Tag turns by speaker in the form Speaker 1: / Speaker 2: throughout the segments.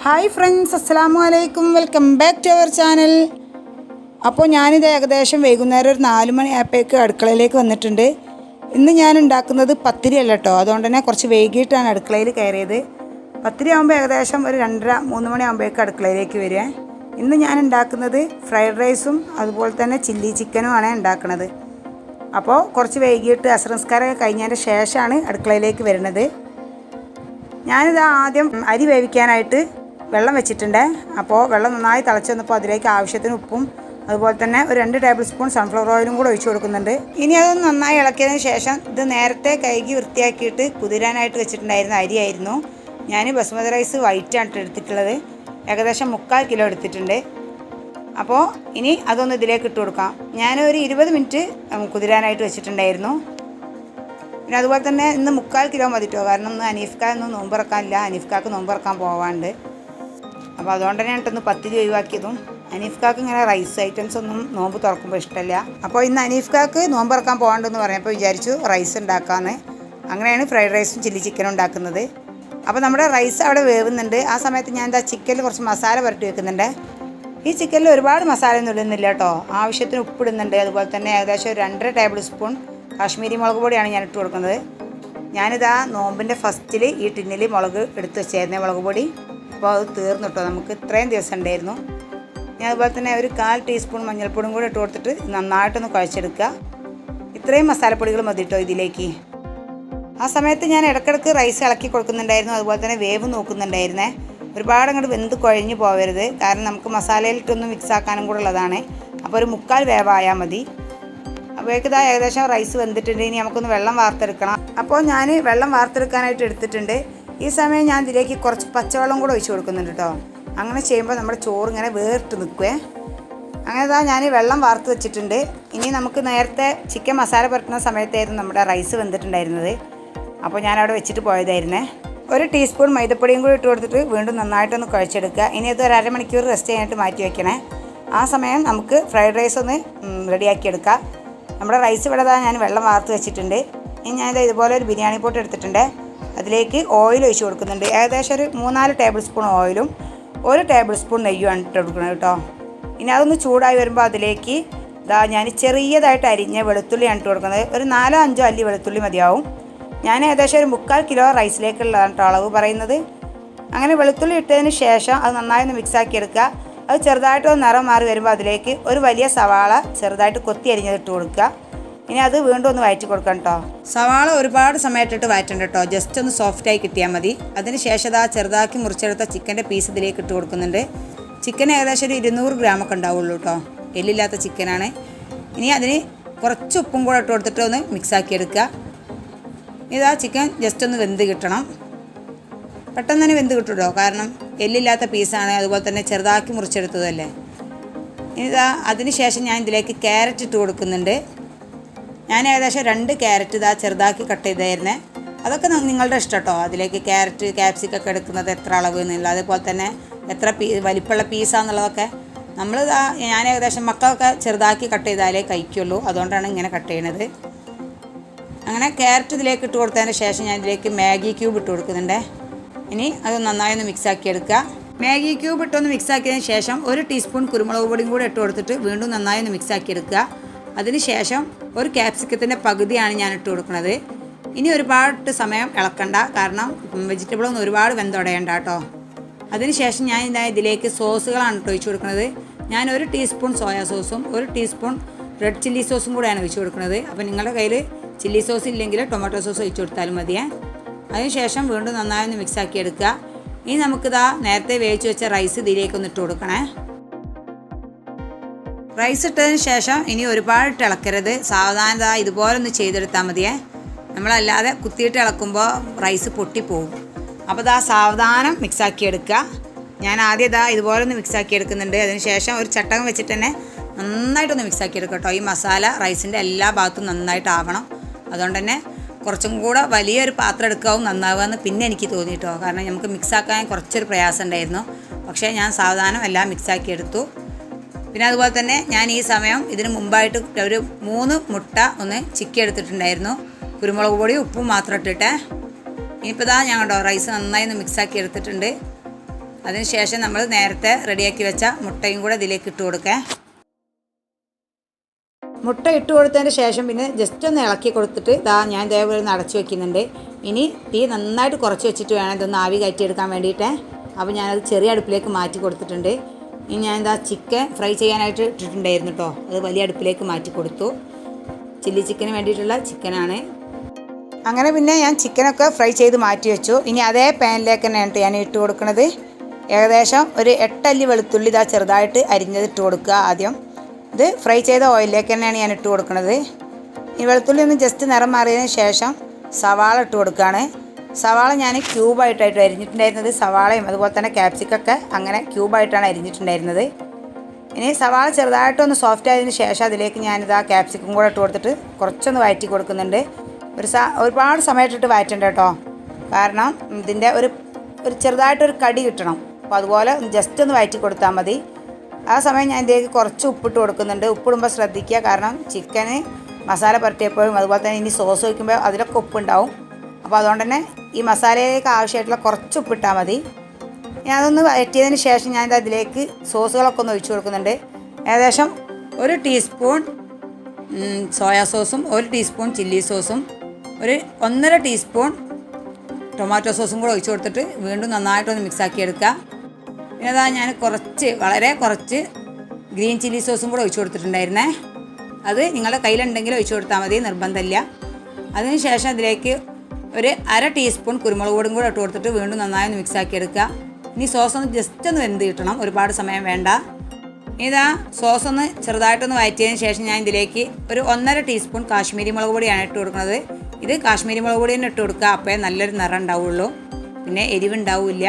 Speaker 1: Hi friends, അസ്സലാമു അലൈക്കും. Welcome back to our channel. അപ്പോൾ ഞാനിത് ഏകദേശം വൈകുന്നേരം ഒരു 4 മണി ആയപ്പോഴേക്ക് അടുക്കളയിലേക്ക് വന്നിട്ടുണ്ട്. ഇന്ന് ഞാൻ ഉണ്ടാക്കുന്നത് പത്തിരി അല്ല കേട്ടോ, അതുകൊണ്ട് തന്നെ കുറച്ച് വൈകിട്ടാണ് അടുക്കളയിൽ കയറിയത്. പത്തിരി ആകുമ്പോൾ ഏകദേശം ഒരു 2:30-3 മണി ആകുമ്പോഴേക്ക് അടുക്കളയിലേക്ക് വരിക. ഇന്ന് ഞാൻ ഉണ്ടാക്കുന്നത് ഫ്രൈഡ് റൈസും അതുപോലെ തന്നെ ചില്ലി ചിക്കനുമാണ് ഉണ്ടാക്കുന്നത്. അപ്പോൾ കുറച്ച് വൈകിട്ട് അസ്ർ നിസ്കാരമൊക്കെ കഴിഞ്ഞതിൻ്റെ ശേഷമാണ് അടുക്കളയിലേക്ക് വരുന്നത്. ഞാനിത് ആദ്യം അരി വേവിക്കാനായിട്ട് വെള്ളം വെച്ചിട്ടുണ്ട്. അപ്പോൾ വെള്ളം നന്നായി തിളച്ച് വന്നപ്പോൾ അതിലേക്ക് ആവശ്യത്തിന് ഉപ്പും അതുപോലെ തന്നെ ഒരു 2 ടേബിൾ സ്പൂൺ സൺഫ്ലവർ ഓയിലും കൂടെ ഒഴിച്ചു കൊടുക്കുന്നുണ്ട്. ഇനി അതൊന്ന് നന്നായി ഇളക്കിയതിന് ശേഷം ഇത് നേരത്തെ കഴുകി വൃത്തിയാക്കിയിട്ട് കുതിരാനായിട്ട് വെച്ചിട്ടുണ്ടായിരുന്ന അരിയായിരുന്നു. ഞാൻ ബസ്മതി റൈസ് വൈറ്റാണ് എടുത്തിട്ടുള്ളത്. ഏകദേശം 3/4 കിലോ എടുത്തിട്ടുണ്ട്. അപ്പോൾ ഇനി അതൊന്ന് ഇതിലേക്ക് ഇട്ട് കൊടുക്കാം. ഞാനൊരു 20 മിനിറ്റ് കുതിരാനായിട്ട് വെച്ചിട്ടുണ്ടായിരുന്നു. പിന്നെ അതുപോലെ തന്നെ ഇന്ന് 3/4 കിലോ മതിട്ടോ, കാരണം ഇന്ന് ഹനീഫ്ക്കൊന്നും നോമ്പുറക്കാനില്ല. ഹനീഫ്ക്ക് നോമ്പുറക്കാൻ പോവാണ്ട്. അപ്പോൾ അതുകൊണ്ട് തന്നെയാണ് ഇന്ന് പത്തിരി ഒഴിവാക്കിയതും. ഹനീഫ്ക്ക് ഇങ്ങനെ റൈസ് ഐറ്റംസ് ഒന്നും നോമ്പ് തുറക്കുമ്പോൾ ഇഷ്ടമല്ല. അപ്പോൾ ഇന്ന് ഹനീഫ്ക്ക് നോമ്പുറക്കാൻ പോകാണ്ടെന്ന് പറഞ്ഞപ്പോൾ വിചാരിച്ചു റൈസ് ഉണ്ടാക്കാമെന്ന്. അങ്ങനെയാണ് ഫ്രൈഡ് റൈസും ചില്ലി ചിക്കനും ഉണ്ടാക്കുന്നത്. അപ്പോൾ നമ്മുടെ റൈസ് അവിടെ വേവുന്നുണ്ട്. ആ സമയത്ത് ഞാൻ ചിക്കനിൽ കുറച്ച് മസാല പുരട്ടി വെക്കുന്നുണ്ട്. ഈ ചിക്കനിൽ ഒരുപാട് മസാല ഒന്നും ഇടുന്നില്ല കേട്ടോ. ആവശ്യത്തിന് ഉപ്പിടുന്നുണ്ട്. അതുപോലെ തന്നെ ഏകദേശം ഒരു 2.5 ടേബിൾ സ്പൂൺ കാശ്മീരി മുളക് പൊടിയാണ് ഞാൻ ഇട്ട് കൊടുക്കുന്നത്. ഞാനിതാ നോമ്പിൻ്റെ ഫസ്റ്റിൽ ഈ ടിന്നിൽ മുളക് എടുത്ത് വെച്ചായിരുന്നേ, മുളക് പൊടി. അപ്പോൾ അത് തീർന്നു കേട്ടോ, നമുക്ക് ഇത്രയും ദിവസം ഉണ്ടായിരുന്നു. ഞാൻ അതുപോലെ തന്നെ ഒരു 1/4 ടീസ്പൂൺ മഞ്ഞൾപ്പൊടിയും കൂടി ഇട്ട് കൊടുത്തിട്ട് നന്നായിട്ടൊന്ന് കുഴച്ചെടുക്കുക. ഇത്രയും മസാലപ്പൊടികൾ മതി കേട്ടോ ഇതിലേക്ക്. ആ സമയത്ത് ഞാൻ ഇടയ്ക്കിടയ്ക്ക് റൈസ് ഇളക്കി കൊടുക്കുന്നുണ്ടായിരുന്നു. അതുപോലെ തന്നെ വേവ് നോക്കുന്നുണ്ടായിരുന്നേ. ഒരുപാട് അങ്ങോട്ട് വെന്ത് കുഴഞ്ഞു പോകരുത്, കാരണം നമുക്ക് മസാലയിലിട്ടൊന്ന് മിക്സ് ആക്കാനും കൂടെ ഉള്ളതാണ്. അപ്പോൾ ഒരു 3/4 വേവായാൽ മതി. അപ്പോഴേക്ക് ഇതാ ഏകദേശം റൈസ് വെന്തിട്ടുണ്ട്. ഇനി നമുക്കൊന്ന് വെള്ളം വാർത്തെടുക്കണം. അപ്പോൾ ഞാൻ വെള്ളം വാർത്തെടുക്കാനായിട്ട് എടുത്തിട്ടുണ്ട്. ഈ സമയം ഞാൻ ഇതിലേക്ക് കുറച്ച് പച്ചവെള്ളം കൂടെ ഒഴിച്ച് കൊടുക്കുന്നുണ്ട് കേട്ടോ. അങ്ങനെ ചെയ്യുമ്പോൾ നമ്മുടെ ചോറ് ഇങ്ങനെ വേറിട്ട് നിൽക്കുവേ. അങ്ങനെ ഇതാ ഞാൻ വെള്ളം വാർത്ത് വെച്ചിട്ടുണ്ട്. ഇനി നമുക്ക് നേരത്തെ ചിക്കൻ മസാല പുരട്ടുന്ന സമയത്തായിരുന്നു നമ്മുടെ റൈസ് വെന്തിട്ടുണ്ടായിരുന്നത്. അപ്പോൾ ഞാനവിടെ വെച്ചിട്ട് പോയതായിരുന്നേ. ഒരു ടീസ്പൂൺ മൈദപ്പൊടിയും കൂടി ഇട്ട് കൊടുത്തിട്ട് വീണ്ടും നന്നായിട്ടൊന്ന് കുഴച്ചെടുക്കുക. ഇനി ഇത് ഒരു അരമണിക്കൂർ റെസ്റ്റ് ചെയ്യാനായിട്ട് മാറ്റി വയ്ക്കണേ. ആ സമയം നമുക്ക് ഫ്രൈഡ് റൈസ് ഒന്ന് റെഡിയാക്കിയെടുക്കാം. നമ്മുടെ റൈസ് ഇവിടെ ഞാൻ വെള്ളം വാർത്ത് വെച്ചിട്ടുണ്ട്. ഇനി ഞാനിത് ഇതുപോലെ ഒരു ബിരിയാണി പോട്ട് എടുത്തിട്ടുണ്ട്. അതിലേക്ക് ഓയിൽ ഒഴിച്ച് കൊടുക്കുന്നുണ്ട്. ഏകദേശം ഒരു 3-4 ടേബിൾ സ്പൂൺ ഓയിലും 1 ടേബിൾ സ്പൂൺ നെയ്യുമാണ് ഇട്ട് കൊടുക്കുന്നത് കേട്ടോ. ഇനി അതൊന്ന് ചൂടായി വരുമ്പോൾ അതിലേക്ക് ഞാൻ ചെറിയതായിട്ട് അരിഞ്ഞ വെളുത്തുള്ളിയാണ് ഇട്ട് കൊടുക്കുന്നത്. ഒരു 4-5 അല്ലി വെളുത്തുള്ളി മതിയാവും. ഞാൻ ഏകദേശം ഒരു 3/4 കിലോ റൈസിലേക്കുള്ളതാണ് കേട്ടോ അളവ് പറയുന്നത്. അങ്ങനെ വെളുത്തുള്ളി ഇട്ടതിന് ശേഷം അത് നന്നായി ഒന്ന് മിക്സാക്കി എടുക്കുക. അത് ചെറുതായിട്ട് നിറം മാറി വരുമ്പോൾ അതിലേക്ക് ഒരു വലിയ സവാള ചെറുതായിട്ട് കൊത്തി അരിഞ്ഞത് ഇട്ട് കൊടുക്കുക. ഇനി അത് വീണ്ടും ഒന്ന് വഴറ്റി കൊടുക്കണം കേട്ടോ. സവാള ഒരുപാട് സമയത്തിട്ട് വഴറ്റണ്ട കേട്ടോ, ജസ്റ്റ് ഒന്ന് സോഫ്റ്റായി കിട്ടിയാൽ മതി. അതിന് ശേഷം ചെറുതാക്കി മുറിച്ചെടുത്ത ചിക്കൻ്റെ പീസ് ഇതിലേക്ക് ഇട്ട് കൊടുക്കുന്നുണ്ട്. ചിക്കൻ ഏകദേശം ഒരു 200 ഗ്രാമൊക്കെ ഉണ്ടാവുള്ളൂ കേട്ടോ, എല്ലില്ലാത്ത ചിക്കനാണ്. ഇനി അതിന് കുറച്ച് ഉപ്പും കൂടെ ഇട്ട് കൊടുത്തിട്ട് ഒന്ന് മിക്സാക്കി എടുക്കുക. ഇതാ ചിക്കൻ ജസ്റ്റ് ഒന്ന് വെന്ത് കിട്ടണം. പെട്ടെന്ന് തന്നെ വെന്ത് കിട്ടുമല്ലോ, കാരണം എല്ലില്ലാത്ത പീസാണ്, അതുപോലെ തന്നെ ചെറുതാക്കി മുറിച്ചെടുത്തതല്ലേ. ഇതാ അതിന് ശേഷം ഞാൻ ഇതിലേക്ക് ക്യാരറ്റ് ഇട്ട് കൊടുക്കുന്നുണ്ട്. ഞാൻ ഏകദേശം 2 ക്യാരറ്റ് ചെറുതാക്കി കട്ട് ചെയ്തായിരുന്നേ. അതൊക്കെ നിങ്ങളുടെ ഇഷ്ടം കേട്ടോ. അതിലേക്ക് ക്യാരറ്റ് ക്യാപ്സിക്കൊക്കെ എടുക്കുന്നത് എത്ര അളവ് എന്നില്ല, അതുപോലെ തന്നെ എത്ര വലിപ്പമുള്ള പീസാന്നുള്ളതൊക്കെ ഞാൻ ഏകദേശം മക്കളൊക്കെ ചെറുതാക്കി കട്ട് ചെയ്താലേ കഴിക്കുള്ളൂ, അതുകൊണ്ടാണ് ഇങ്ങനെ കട്ട് ചെയ്യണത്. അങ്ങനെ ക്യാരറ്റ് ഇതിലേക്ക് ഇട്ട് കൊടുത്തതിന് ശേഷം ഞാൻ ഇതിലേക്ക് മാഗി ക്യൂബ് ഇട്ട് കൊടുക്കുന്നുണ്ട്. ഇനി അത് നന്നായി ഒന്ന് മിക്സാക്കി എടുക്കുക. മാഗി ക്യൂബ് ഇട്ടൊന്ന് മിക്സാക്കിയതിന് ശേഷം 1 ടീസ്പൂൺ കുരുമുളക് പൊടിയും കൂടെ ഇട്ട് കൊടുത്തിട്ട് വീണ്ടും നന്നായി ഒന്ന് മിക്സാക്കി എടുക്കുക. അതിന് ശേഷം ഒരു ക്യാപ്സിക്കത്തിൻ്റെ പകുതിയാണ് ഞാൻ ഇട്ട് കൊടുക്കുന്നത്. ഇനി ഒരുപാട് സമയം ഇളക്കണ്ട, കാരണം വെജിറ്റബിളൊന്നും ഒരുപാട് വെന്തുടയണ്ട കേട്ടോ. അതിന് ശേഷം ഞാൻ ഇതിലേക്ക് സോസുകളാണ് ഒഴിച്ച് കൊടുക്കുന്നത്. ഞാൻ 1 ടീസ്പൂൺ സോയാ സോസും 1 ടീസ്പൂൺ റെഡ് ചില്ലി സോസും കൂടെയാണ് ഒഴിച്ച് കൊടുക്കുന്നത്. അപ്പോൾ നിങ്ങളുടെ കയ്യിൽ ചില്ലി സോസ് ഇല്ലെങ്കിൽ ടൊമാറ്റോ സോസ് ഒഴിച്ച് കൊടുത്താലും മതിയേ. അതിനുശേഷം വീണ്ടും നന്നായി ഒന്ന് മിക്സാക്കി എടുക്കുക. ഇനി നമുക്കിതാ നേരത്തെ വേവിച്ച് വെച്ച റൈസ് ഇതിലേക്കൊന്ന് ഇട്ട് കൊടുക്കണേ. റൈസ് ഇട്ടതിന് ശേഷം ഇനി ഒരുപാട് ഇളക്കരുത്, സാവധാനത ഇതുപോലെ ഒന്ന് ചെയ്തെടുത്താൽ മതിയേ. നമ്മളല്ലാതെ കുത്തിയിട്ട് ഇളക്കുമ്പോൾ റൈസ് പൊട്ടിപ്പോവും. അപ്പോൾ സാവധാനം മിക്സാക്കി എടുക്കുക. ഞാൻ ആദ്യം ഇതുപോലെ ഒന്ന് മിക്സാക്കി എടുക്കുന്നുണ്ട്. അതിന് ശേഷം ഒരു ചട്ടകം വെച്ചിട്ട് തന്നെ നന്നായിട്ടൊന്ന് മിക്സാക്കി എടുക്കുക കേട്ടോ. ഈ മസാല റൈസിൻ്റെ എല്ലാ ഭാഗത്തും നന്നായിട്ട് ആവണം. അതുകൊണ്ട് തന്നെ കുറച്ചും കൂടെ വലിയൊരു പാത്രം എടുക്കാവും നന്നാവുകയെന്ന് പിന്നെ എനിക്ക് തോന്നി കേട്ടോ, കാരണം നമുക്ക് മിക്സാക്കാൻ കുറച്ചൊരു പ്രയാസം ഉണ്ടായിരുന്നു. പക്ഷേ ഞാൻ സാവധാനം എല്ലാം മിക്സാക്കി എടുത്തു. പിന്നെ അതുപോലെ തന്നെ ഞാൻ ഈ സമയം ഇതിന് മുമ്പായിട്ട് ഒരു 3 മുട്ട ഒന്ന് ചിക്കി എടുത്തിട്ടുണ്ടായിരുന്നു. കുരുമുളക് പൊടിയും ഉപ്പും മാത്രം ഇട്ടിട്ട്. ഇനിയിപ്പോൾ ഞാൻ കേട്ടോ റൈസ് നന്നായി ഒന്ന് മിക്സാക്കി എടുത്തിട്ടുണ്ട്. അതിനുശേഷം നമ്മൾ നേരത്തെ റെഡിയാക്കി വെച്ച മുട്ടയും കൂടെ ഇതിലേക്ക് ഇട്ട് കൊടുക്കാം. മുട്ട ഇട്ട് കൊടുത്തതിന് ശേഷം പിന്നെ ജസ്റ്റ് ഒന്ന് ഇളക്കി കൊടുത്തിട്ട് ഞാൻ ഇതേപോലെ ഒന്ന് അടച്ചു വെക്കുന്നുണ്ട്. ഇനി തീ നന്നായിട്ട് കുറച്ച് വെച്ചിട്ട് വേണം ഇതൊന്ന് ആവി കയറ്റിയെടുക്കാൻ വേണ്ടിയിട്ട്. അപ്പോൾ ഞാനത് ചെറിയ അടുപ്പിലേക്ക് മാറ്റി കൊടുത്തിട്ടുണ്ട്. ഇനി ഞാൻ ചിക്കൻ ഫ്രൈ ചെയ്യാനായിട്ട് ഇട്ടിട്ടുണ്ടായിരുന്നു കേട്ടോ. അത് വലിയ അടുപ്പിലേക്ക് മാറ്റി കൊടുത്തു. ചില്ലി ചിക്കന് വേണ്ടിയിട്ടുള്ള ചിക്കനാണ്. അങ്ങനെ പിന്നെ ഞാൻ ചിക്കനൊക്കെ ഫ്രൈ ചെയ്ത് മാറ്റി വെച്ചു. ഇനി അതേ പാനിലേക്ക് തന്നെയാണ് ഞാൻ ഇട്ട് കൊടുക്കുന്നത്. ഏകദേശം ഒരു 8 അല്ലി വെളുത്തുള്ളി ചെറുതായിട്ട് അരിഞ്ഞത് ഇട്ട് കൊടുക്കുക ആദ്യം. ഇത് ഫ്രൈ ചെയ്ത ഓയിലിലേക്ക് തന്നെയാണ് ഞാൻ ഇട്ട് കൊടുക്കുന്നത്. ഈ വെളുത്തുള്ളി ഒന്ന് ജസ്റ്റ് നിറം മാറിയതിന് ശേഷം സവാള ഇട്ട് കൊടുക്കുകയാണ്. സവാള ഞാൻ ക്യൂബായിട്ടായിട്ട് അരിഞ്ഞിട്ടുണ്ടായിരുന്നത്. സവാളയും അതുപോലെ തന്നെ ക്യാപ്സിക്കൊക്കെ അങ്ങനെ ക്യൂബായിട്ടാണ് അരിഞ്ഞിട്ടുണ്ടായിരുന്നത്. ഇനി സവാള ചെറുതായിട്ടൊന്ന് സോഫ്റ്റ് ആയതിന് ശേഷം അതിലേക്ക് ക്യാപ്സിക്കും കൂടെ ഇട്ട് കൊടുത്തിട്ട് കുറച്ചൊന്ന് വഴറ്റി കൊടുക്കുന്നുണ്ട്. ഒരുപാട് സമയത്തിട്ട് വഴറ്റണ്ട കേട്ടോ, കാരണം ഇതിൻ്റെ ഒരു ചെറുതായിട്ടൊരു കടി കിട്ടണം. അപ്പോൾ അതുപോലെ ജസ്റ്റ് ഒന്ന് വഴറ്റി കൊടുത്താൽ മതി. ആ സമയം ഞാൻ ഇതിലേക്ക് കുറച്ച് ഉപ്പിട്ട് കൊടുക്കുന്നുണ്ട്. ഉപ്പിടുമ്പോൾ ശ്രദ്ധിക്കുക, കാരണം ചിക്കന് മസാല പുരട്ടിയപ്പോഴും അതുപോലെ തന്നെ ഇനി സോസ് വയ്ക്കുമ്പോൾ അതിലൊക്കെ ഉപ്പുണ്ടാവും. അപ്പോൾ അതുകൊണ്ട് തന്നെ ഈ മസാലയിലേക്ക് ആവശ്യമായിട്ടുള്ള കുറച്ച് ഉപ്പിട്ടാൽ മതി. ഇനി അതൊന്ന് വഴറ്റിയതിന് ശേഷം ഞാൻ അതിലേക്ക് സോസുകളൊക്കെ ഒന്ന് ഒഴിച്ച് കൊടുക്കുന്നുണ്ട്. ഏകദേശം 1 ടീസ്പൂൺ സോയാ സോസും 1 ടീസ്പൂൺ ചില്ലി സോസും 1.5 ടീസ്പൂൺ ടൊമാറ്റോ സോസും കൂടെ ഒഴിച്ച് കൊടുത്തിട്ട് വീണ്ടും നന്നായിട്ടൊന്ന് മിക്സാക്കി എടുക്കുക. പിന്നെ ഞാൻ വളരെ കുറച്ച് ഗ്രീൻ ചില്ലി സോസും കൂടെ ഒഴിച്ച് കൊടുത്തിട്ടുണ്ടായിരുന്നേ. അത് നിങ്ങളുടെ കയ്യിലുണ്ടെങ്കിൽ ഒഴിച്ച് കൊടുത്താൽ മതി, നിർബന്ധമില്ല. അതിന് ശേഷം അതിലേക്ക് 1/2 ടീസ്പൂൺ കുരുമുളക് പൊടിയും കൂടെ ഇട്ട് കൊടുത്തിട്ട് വീണ്ടും നന്നായി ഒന്ന് മിക്സാക്കി എടുക്കുക. ഇനി സോസ് ഒന്ന് ജസ്റ്റ് ഒന്ന് വെന്ത് കിട്ടണം, ഒരുപാട് സമയം വേണ്ട. സോസ് ഒന്ന് ചെറുതായിട്ടൊന്ന് വഴറ്റിയതിന് ശേഷം ഞാൻ ഇതിലേക്ക് 1.5 ടീസ്പൂൺ കാശ്മീരി മുളക് പൊടിയാണ് ഇട്ട് കൊടുക്കുന്നത്. ഇത് കാശ്മീരി മുളക് പൊടി തന്നെ ഇട്ട് കൊടുക്കുക, അപ്പോഴേ നല്ലൊരു നിറം ഉണ്ടാവുള്ളൂ, പിന്നെ എരിവുണ്ടാവില്ല.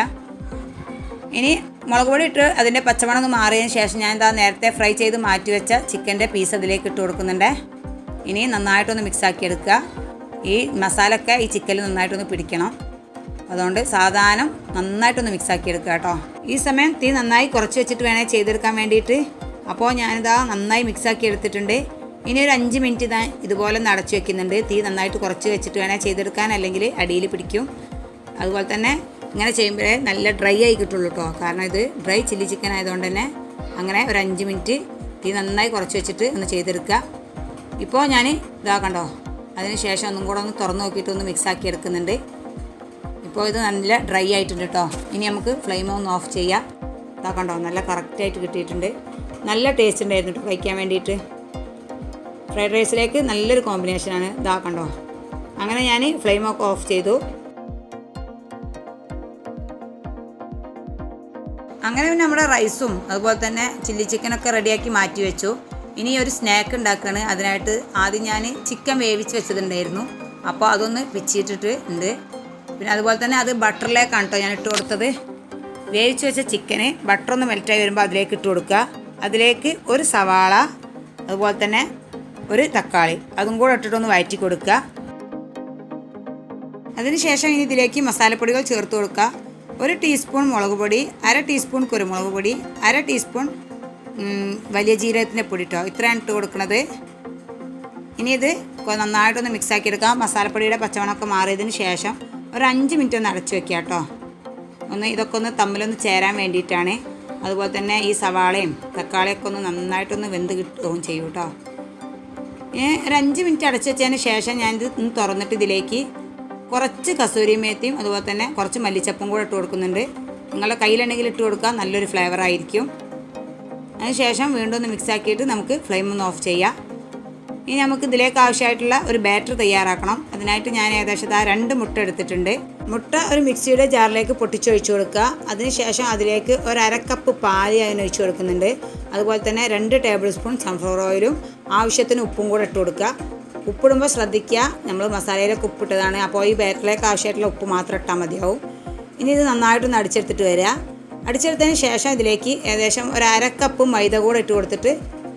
Speaker 1: ഇനി മുളക് പൊടി ഇട്ട് അതിൻ്റെ പച്ചമണം ഒന്ന് മാറിയതിന് ശേഷം ഞാൻ നേരത്തെ ഫ്രൈ ചെയ്ത് മാറ്റി വെച്ച ചിക്കൻ്റെ പീസ് അതിലേക്ക് ഇട്ട് കൊടുക്കുന്നുണ്ട്. ഇനി നന്നായിട്ടൊന്ന് മിക്സാക്കി എടുക്കുക. ഈ മസാലയൊക്കെ ഈ ചിക്കനിൽ നന്നായിട്ടൊന്ന് പിടിക്കണം. അതുകൊണ്ട് സാധാരണ നന്നായിട്ടൊന്ന് മിക്സാക്കി എടുക്കുക കേട്ടോ. ഈ സമയം തീ നന്നായി കുറച്ച് വെച്ചിട്ട് വേണേൽ ചെയ്തെടുക്കാൻ വേണ്ടിയിട്ട്. അപ്പോൾ നന്നായി മിക്സാക്കി എടുത്തിട്ടുണ്ട്. ഇനി ഒരു 5 മിനിറ്റ് ഇതുപോലെ ഒന്ന് അടച്ചു വെക്കുന്നുണ്ട്. തീ നന്നായിട്ട് കുറച്ച് വെച്ചിട്ട് വേണേൽ ചെയ്തെടുക്കാൻ, അല്ലെങ്കിൽ അടിയിൽ പിടിക്കും. അതുപോലെ തന്നെ ഇങ്ങനെ ചെയ്യുമ്പോഴേ നല്ല ഡ്രൈ ആയി കിട്ടുള്ളൂ കേട്ടോ, കാരണം ഇത് ഡ്രൈ ചില്ലി ചിക്കൻ ആയതുകൊണ്ട് തന്നെ. അങ്ങനെ ഒരു 5 മിനിറ്റ് തീ നന്നായി കുറച്ച് വെച്ചിട്ട് ഒന്ന് ചെയ്തെടുക്കുക. ഇപ്പോൾ ഞാൻ കണ്ടോ, അതിന് ശേഷം ഒന്നും കൂടെ ഒന്ന് തുറന്ന് നോക്കിയിട്ട് ഒന്ന് മിക്സാക്കി എടുക്കുന്നുണ്ട്. ഇപ്പോൾ ഇത് നല്ല ഡ്രൈ ആയിട്ടുണ്ട് കേട്ടോ. ഇനി നമുക്ക് ഫ്ലെയിം ഒന്ന് ഓഫ് ചെയ്യാം. കണ്ടോ, നല്ല കറക്റ്റായിട്ട് കിട്ടിയിട്ടുണ്ട്. നല്ല ടേസ്റ്റ് ഉണ്ടായിരുന്നു കേട്ടോ കഴിക്കാൻ വേണ്ടിയിട്ട്. ഫ്രൈഡ് റൈസിലേക്ക് നല്ലൊരു കോമ്പിനേഷനാണ്. കണ്ടോ, അങ്ങനെ ഞാൻ ഫ്ലെയിമൊക്കെ ഓഫ് ചെയ്തു. അങ്ങനെ പിന്നെ നമ്മുടെ റൈസും അതുപോലെ തന്നെ ചില്ലി ചിക്കനൊക്കെ റെഡിയാക്കി മാറ്റി വെച്ചു. ഇനി ഒരു സ്നാക്ക് ഉണ്ടാക്കുകയാണ്. അതിനായിട്ട് ആദ്യം ഞാൻ ചിക്കൻ വേവിച്ച് വെച്ചതുണ്ടായിരുന്നു, അപ്പോൾ അതൊന്ന് പിച്ചിട്ടിട്ട് ഉണ്ട്. പിന്നെ അതുപോലെ തന്നെ അത് ബട്ടറിലേക്കാണ് കേട്ടോ ഞാൻ ഇട്ട് കൊടുത്തത്. വേവിച്ച് വെച്ച ചിക്കന് ബട്ടറൊന്ന് മെൽറ്റായി വരുമ്പോൾ അതിലേക്ക് ഇട്ട് കൊടുക്കുക. അതിലേക്ക് ഒരു സവാള, അതുപോലെ തന്നെ ഒരു തക്കാളി, അതും കൂടെ ഇട്ടിട്ടൊന്ന് വഴറ്റി കൊടുക്കുക. അതിനുശേഷം ഇനി ഇതിലേക്ക് മസാലപ്പൊടികൾ ചേർത്ത് കൊടുക്കുക. 1 ടീസ്പൂൺ മുളക് പൊടി, 1/2 ടീസ്പൂൺ കുരുമുളക് പൊടി, 1/2 ടീസ്പൂൺ വലിയ ജീരകത്തിൻ്റെ പൊടി കേട്ടോ, ഇത്രയാണ് ഇട്ട് കൊടുക്കുന്നത്. ഇനി ഇത് നന്നായിട്ടൊന്ന് മിക്സാക്കി എടുക്കാം. മസാലപ്പൊടിയുടെ പച്ചമണമൊക്കെ മാറിയതിന് ശേഷം ഒരു 5 മിനിറ്റ് ഒന്ന് അടച്ചു വെക്കുക കേട്ടോ. ഇതൊക്കെ ഒന്ന് തമ്മിലൊന്ന് ചേരാൻ വേണ്ടിയിട്ടാണ്. അതുപോലെ തന്നെ ഈ സവാളയും തക്കാളിയൊക്കെ ഒന്ന് നന്നായിട്ടൊന്ന് വെന്ത് കിട്ടുകയും ചെയ്യും കേട്ടോ. ഒരു 5 മിനിറ്റ് അടച്ചു വെച്ചതിന് ശേഷം ഞാനിത് തുറന്നിട്ട് ഇതിലേക്ക് കുറച്ച് കസൂരി മേത്തിയും അതുപോലെ തന്നെ കുറച്ച് മല്ലിച്ചപ്പും കൂടെ ഇട്ട് കൊടുക്കുന്നുണ്ട്. നിങ്ങളുടെ കയ്യിലുണ്ടെങ്കിൽ ഇട്ട് കൊടുക്കുക, നല്ലൊരു ഫ്ലേവർ ആയിരിക്കും. അതിനുശേഷം വീണ്ടും ഒന്ന് മിക്സാക്കിയിട്ട് നമുക്ക് ഫ്ലെയിം ഒന്ന് ഓഫ് ചെയ്യാം. ഇനി നമുക്ക് ഇതിലേക്ക് ആവശ്യമായിട്ടുള്ള ഒരു ബാറ്റർ തയ്യാറാക്കണം. അതിനായിട്ട് ഞാൻ ഏകദേശം 2 മുട്ട എടുത്തിട്ടുണ്ട്. മുട്ട ഒരു മിക്സിയുടെ ജാറിലേക്ക് പൊട്ടിച്ചൊഴിച്ച് കൊടുക്കുക. അതിനുശേഷം അതിലേക്ക് 1/2 കപ്പ് പാല് അതിനൊഴിച്ച് കൊടുക്കുന്നുണ്ട്. അതുപോലെ തന്നെ 2 ടേബിൾ സ്പൂൺ സൺഫ്ലവർ ഓയിലും ആവശ്യത്തിന് ഉപ്പും കൂടെ ഇട്ട് കൊടുക്കുക. ഉപ്പിടുമ്പോൾ ശ്രദ്ധിക്കുക, നമ്മൾ മസാലയിലേക്ക് ഉപ്പിട്ടതാണ്, അപ്പോൾ ഈ ബാറ്ററിലേക്ക് ആവശ്യമായിട്ടുള്ള ഉപ്പ് മാത്രം ഇട്ടാൽ മതിയാവും. ഇനി ഇത് നന്നായിട്ടൊന്ന് അടിച്ചെടുത്തിട്ട് വരിക. അടിച്ചെടുത്തതിന് ശേഷം ഇതിലേക്ക് ഏകദേശം 1/2 കപ്പ് മൈദ കൂടെ ഇട്ട് കൊടുത്തിട്ട്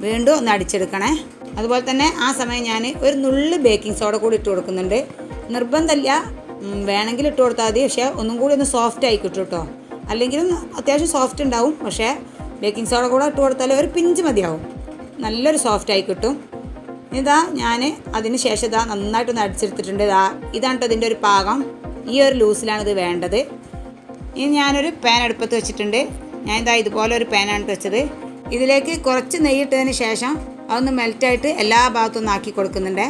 Speaker 1: വീണ്ടും ഒന്ന് അടിച്ചെടുക്കണേ. അതുപോലെ തന്നെ ആ സമയം ഞാൻ ഒരു നുള്ളി ബേക്കിംഗ് സോഡ കൂടി ഇട്ട് കൊടുക്കുന്നുണ്ട്. നിർബന്ധമില്ല, വേണമെങ്കിൽ ഇട്ട് കൊടുത്താൽ മതി, പക്ഷേ ഒന്നും കൂടി ഒന്ന് സോഫ്റ്റ് ആയി കിട്ടും കേട്ടോ. അല്ലെങ്കിലും അത്യാവശ്യം സോഫ്റ്റ് ഉണ്ടാവും, പക്ഷേ ബേക്കിംഗ് സോഡ കൂടെ ഇട്ട് കൊടുത്താൽ ഒരു പിഞ്ച് മതിയാവും, നല്ലൊരു സോഫ്റ്റ് ആയി കിട്ടും. ഞാൻ അതിന് ശേഷം നന്നായിട്ടൊന്ന് അടിച്ചെടുത്തിട്ടുണ്ട്. ഇതാണ് കേട്ടോ ഇതിൻ്റെ ഒരു പാകം. ഈ ഒരു ലൂസിലാണ് ഇത് വേണ്ടത്. ഇനി ഞാനൊരു പാൻ അടുപ്പത്ത് വെച്ചിട്ടുണ്ട്. ഞാൻ ഇതാ ഇതുപോലെ ഒരു പാനാണ് വെച്ചത്. ഇതിലേക്ക് കുറച്ച് നെയ്യിട്ടതിന് ശേഷം അതൊന്ന് മെൽറ്റായിട്ട് എല്ലാ ഭാഗത്തും ഒന്ന് ആക്കി കൊടുക്കുന്നുണ്ട്.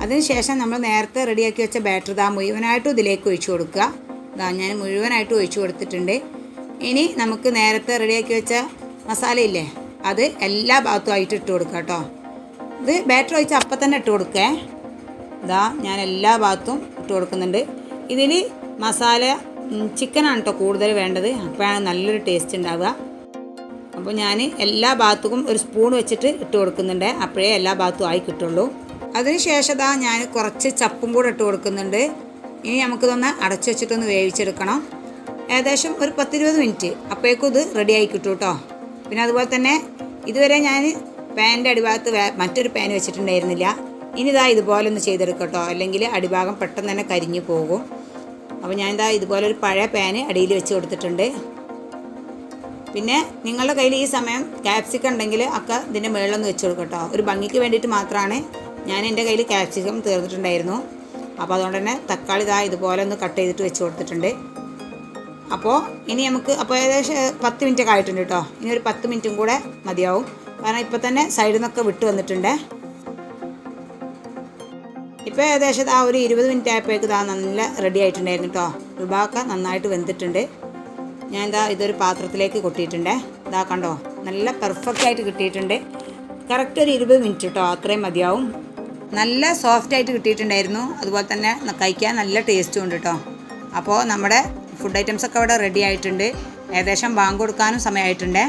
Speaker 1: അതിന് ശേഷം നമ്മൾ നേരത്തെ റെഡിയാക്കി വെച്ച ബാറ്റർ ഇതാ മുഴുവനായിട്ടും ഇതിലേക്ക് ഒഴിച്ചു കൊടുക്കുക. ഇതാ ഞാൻ മുഴുവനായിട്ടും ഒഴിച്ചു കൊടുത്തിട്ടുണ്ട്. ഇനി നമുക്ക് നേരത്തെ റെഡിയാക്കി വെച്ച മസാലയില്ലേ, അത് എല്ലാ ഭാഗത്തും ആയിട്ട് ഇട്ട് കൊടുക്കുക കേട്ടോ. ഇത് ബാറ്റർ ഒഴിച്ച് അപ്പം തന്നെ ഇട്ട് കൊടുക്കേ. ഇതാ ഞാൻ എല്ലാ ഭാഗത്തും ഇട്ട് കൊടുക്കുന്നുണ്ട്. ഇതിൽ മസാല ചിക്കനാണ് കേട്ടോ കൂടുതൽ വേണ്ടത്, അപ്പോഴാണ് നല്ലൊരു ടേസ്റ്റ് ഉണ്ടാവുക. അപ്പോൾ ഞാൻ എല്ലാ ഭാഗത്തും ഒരു സ്പൂൺ വെച്ചിട്ട് ഇട്ട് കൊടുക്കുന്നുണ്ട്, അപ്പോഴേ എല്ലാ ഭാഗത്തും ആയി കിട്ടുള്ളൂ. അതിന് ശേഷം ഞാൻ കുറച്ച് ചപ്പും കൂടെ ഇട്ട് കൊടുക്കുന്നുണ്ട്. ഇനി നമുക്കിതൊന്ന് അടച്ചു വെച്ചിട്ടൊന്ന് വേവിച്ചെടുക്കണം. ഏകദേശം ഒരു 10-20 മിനിറ്റ്, അപ്പോഴേക്കും ഇത് റെഡി ആയി കിട്ടും കേട്ടോ. പിന്നെ അതുപോലെ തന്നെ ഇതുവരെ ഞാൻ പാനിൻ്റെ അടിഭാഗത്ത് മറ്റൊരു പാൻ വെച്ചിട്ടുണ്ടായിരുന്നില്ല. ഇനി ഇതാ ഇതുപോലെ ഒന്ന് ചെയ്തെടുക്കാം കേട്ടോ, അല്ലെങ്കിൽ അടിഭാഗം പെട്ടെന്ന് തന്നെ കരിഞ്ഞു പോകും. അപ്പോൾ ഞാൻ ഇതുപോലെ ഒരു പഴയ പാന് അടിയിൽ വെച്ച് കൊടുത്തിട്ടുണ്ട്. പിന്നെ നിങ്ങളുടെ കയ്യിൽ ഈ സമയം ക്യാപ്സിക്കം ഉണ്ടെങ്കിൽ ഒക്കെ ഇതിൻ്റെ മുകളിലൊന്ന് വെച്ച് കൊടുക്കാം കേട്ടോ. ഒരു ഭംഗിക്ക് വേണ്ടിയിട്ട് മാത്രമാണ്. ഞാൻ എൻ്റെ കയ്യിൽ ക്യാപ്സിക്കം തീർന്നിട്ടുണ്ടായിരുന്നു, അപ്പോൾ അതുകൊണ്ട് തന്നെ തക്കാളി ഇതുപോലെ ഒന്ന് കട്ട് ചെയ്തിട്ട് വെച്ച് കൊടുത്തിട്ടുണ്ട്. അപ്പോൾ ഇനി നമുക്ക് ഏകദേശം 10 മിനിറ്റൊക്കെ ആയിട്ടുണ്ട് കേട്ടോ. ഇനി ഒരു 10 മിനിറ്റും കൂടെ മതിയാവും, കാരണം ഇപ്പോൾ തന്നെ സൈഡിൽ നിന്നൊക്കെ വിട്ട് വന്നിട്ടുണ്ട്. ഇപ്പോൾ ഏകദേശം ഒരു 20 മിനിറ്റ് ആയപ്പോഴേക്ക് നല്ല റെഡി ആയിട്ടുണ്ടായിരുന്നു കേട്ടോ. ഉൾഭാഗമൊക്കെ നന്നായിട്ട് വെന്തിട്ടുണ്ട്. ഞാൻ ഇതൊരു പാത്രത്തിലേക്ക് കൊട്ടിയിട്ടുണ്ട്. കണ്ടോ, നല്ല പെർഫെക്റ്റ് ആയിട്ട് കിട്ടിയിട്ടുണ്ട്. കറക്റ്റ് ഒരു 20 മിനിറ്റ് കേട്ടോ, അത്രയും മതിയാവും. നല്ല സോഫ്റ്റായിട്ട് കിട്ടിയിട്ടുണ്ടായിരുന്നു. അതുപോലെ തന്നെ കഴിക്കാൻ നല്ല ടേസ്റ്റും ഉണ്ട് കേട്ടോ. അപ്പോൾ നമ്മുടെ ഫുഡ് ഐറ്റംസൊക്കെ ഇവിടെ റെഡി ആയിട്ടുണ്ട്. ഏകദേശം ബാങ്ക് കൊടുക്കാനും സമയമായിട്ടുണ്ട്.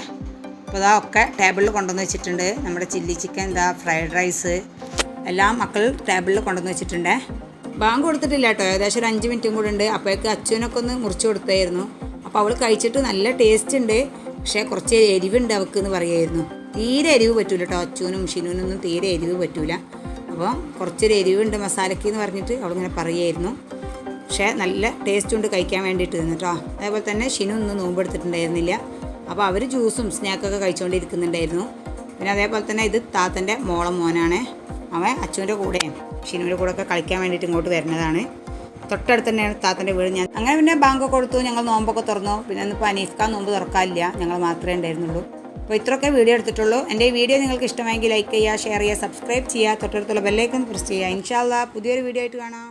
Speaker 1: അപ്പോൾ ഒക്കെ ടേബിളിൽ കൊണ്ടുവന്ന് വെച്ചിട്ടുണ്ട്. നമ്മുടെ ചില്ലി ചിക്കൻ, ഫ്രൈഡ് റൈസ് എല്ലാം മക്കൾ ടേബിളിൽ കൊണ്ടുവന്ന് വെച്ചിട്ടുണ്ട്. ബാങ്ക് കൊടുത്തിട്ടില്ല കേട്ടോ, ഏകദേശം ഒരു 5 മിനിറ്റും കൂടെ ഉണ്ട്. അപ്പോഴേക്ക് അച്ഛനൊക്കെ ഒന്ന് മുറിച്ച് കൊടുത്തായിരുന്നു. അപ്പോൾ അവൾ കഴിച്ചിട്ട് നല്ല ടേസ്റ്റ് ഉണ്ട്, പക്ഷേ കുറച്ച് എരിവുണ്ട് അവൾക്ക് എന്ന് പറയുമായിരുന്നു. തീരെ എരിവ് പറ്റൂല കേട്ടോ, അച്ഛനും ഷിനുവിനൊന്നും തീരെ എരിവ് പറ്റൂല. അപ്പോൾ കുറച്ചൊരു എരിവുണ്ട് മസാലയ്ക്ക് എന്ന് പറഞ്ഞിട്ട് അവളിങ്ങനെ പറയുമായിരുന്നു. പക്ഷേ നല്ല ടേസ്റ്റ് ഉണ്ട് കഴിക്കാൻ വേണ്ടിയിട്ട് കേട്ടോ. അതേപോലെ തന്നെ ഷിനു ഒന്നും നോമ്പെടുത്തിട്ടുണ്ടായിരുന്നില്ല. അപ്പോൾ അവർ ജ്യൂസും സ്നാക്കൊക്കെ കഴിച്ചുകൊണ്ടിരിക്കുന്നുണ്ടായിരുന്നു. പിന്നെ അതേപോലെ തന്നെ ഇത് താത്തൻ്റെ മോനാണ്. അവൻ അച്ഛൻ്റെ കൂടെയും ഷിനുവിൻ്റെ കൂടെ ഒക്കെ കളിക്കാൻ വേണ്ടിയിട്ട് ഇങ്ങോട്ട് വരുന്നതാണ്. തൊട്ടടുത്ത് തന്നെയാണ് താത്തൻ്റെ വീട്. ഞാൻ അങ്ങനെ പിന്നെ ബാങ്കൊക്കെ കൊടുത്തു, ഞങ്ങൾ നോമ്പൊക്കെ തുറന്നു. പിന്നെ ഇന്നിപ്പോൾ ഹനീഫ്ക്ക് നോമ്പ് തുറക്കാനില്ല, ഞങ്ങൾ മാത്രമേ ഉണ്ടായിരുന്നുള്ളൂ. അപ്പോൾ ഇത്രയൊക്കെ വീഡിയോ എടുത്തിട്ടുള്ളൂ. എൻ്റെ ഈ വീഡിയോ നിങ്ങൾക്ക് ഇഷ്ടമായെങ്കിൽ ലൈക്ക് ചെയ്യുക, ഷെയർ ചെയ്യുക, സബ്സ്ക്രൈബ് ചെയ്യുക, തൊട്ടടുത്തുള്ള ബെല്ലൈക്കൺ പ്രസ് ചെയ്യുക. ഇൻഷാ അല്ലാഹ് പുതിയൊരു വീഡിയോ ആയിട്ട് കാണാം.